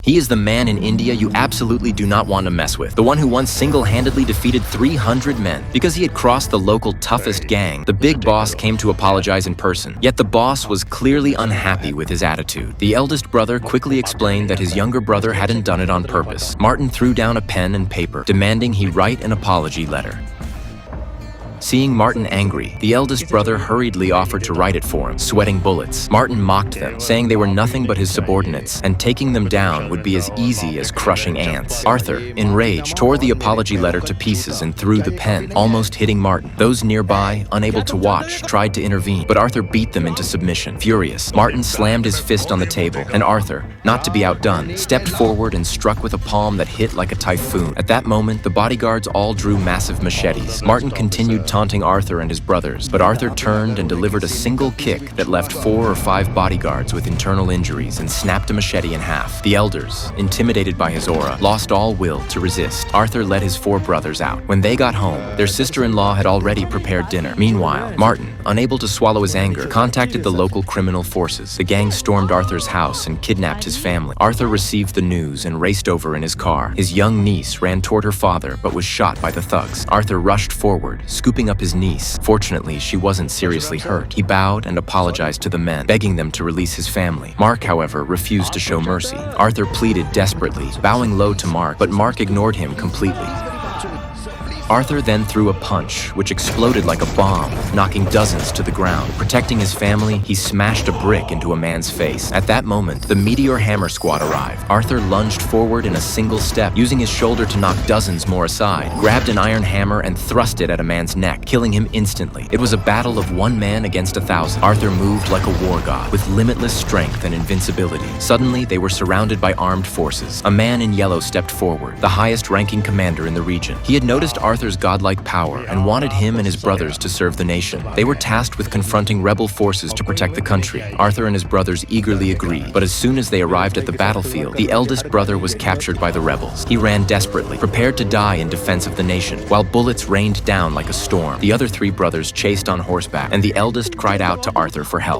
He is the man in India you absolutely do not want to mess with. The one who once single-handedly defeated 300 men. Because he had crossed the local toughest gang, the big boss came to apologize in person. Yet the boss was clearly unhappy with his attitude. The eldest brother quickly explained that his younger brother hadn't done it on purpose. Martin threw down a pen and paper, demanding he write an apology letter. Seeing Martin angry, the eldest brother hurriedly offered to write it for him, sweating bullets. Martin mocked them, saying they were nothing but his subordinates, and taking them down would be as easy as crushing ants. Arthur, enraged, tore the apology letter to pieces and threw the pen, almost hitting Martin. Those nearby, unable to watch, tried to intervene, but Arthur beat them into submission. Furious, Martin slammed his fist on the table, and Arthur, not to be outdone, stepped forward and struck with a palm that hit like a typhoon. At that moment, the bodyguards all drew massive machetes. Martin continued taunting Arthur and his brothers, but Arthur turned and delivered a single kick that left 4 or 5 bodyguards with internal injuries and snapped a machete in half. The elders, intimidated by his aura, lost all will to resist. Arthur led his 4 brothers out. When they got home, their sister-in-law had already prepared dinner. Meanwhile, Martin, unable to swallow his anger, contacted the local criminal forces. The gang stormed Arthur's house and kidnapped his family. Arthur received the news and raced over in his car. His young niece ran toward her father but was shot by the thugs. Arthur rushed forward, scooping up his niece. Fortunately, she wasn't seriously hurt. He bowed and apologized to the men, begging them to release his family. Mark, however, refused to show mercy. Arthur pleaded desperately, bowing low to Mark, but Mark ignored him completely. Arthur then threw a punch, which exploded like a bomb, knocking dozens to the ground. Protecting his family, he smashed a brick into a man's face. At that moment, the Meteor Hammer Squad arrived. Arthur lunged forward in a single step, using his shoulder to knock dozens more aside, grabbed an iron hammer and thrust it at a man's neck, killing him instantly. It was a battle of 1 man against 1,000. Arthur moved like a war god, with limitless strength and invincibility. Suddenly, they were surrounded by armed forces. A man in yellow stepped forward, the highest-ranking commander in the region. He had noticed Arthur's godlike power and wanted him and his brothers to serve the nation. They were tasked with confronting rebel forces to protect the country. Arthur and his brothers eagerly agreed, but as soon as they arrived at the battlefield, the eldest brother was captured by the rebels. He ran desperately, prepared to die in defense of the nation, while bullets rained down like a storm. The other 3 brothers chased on horseback, and the eldest cried out to Arthur for help.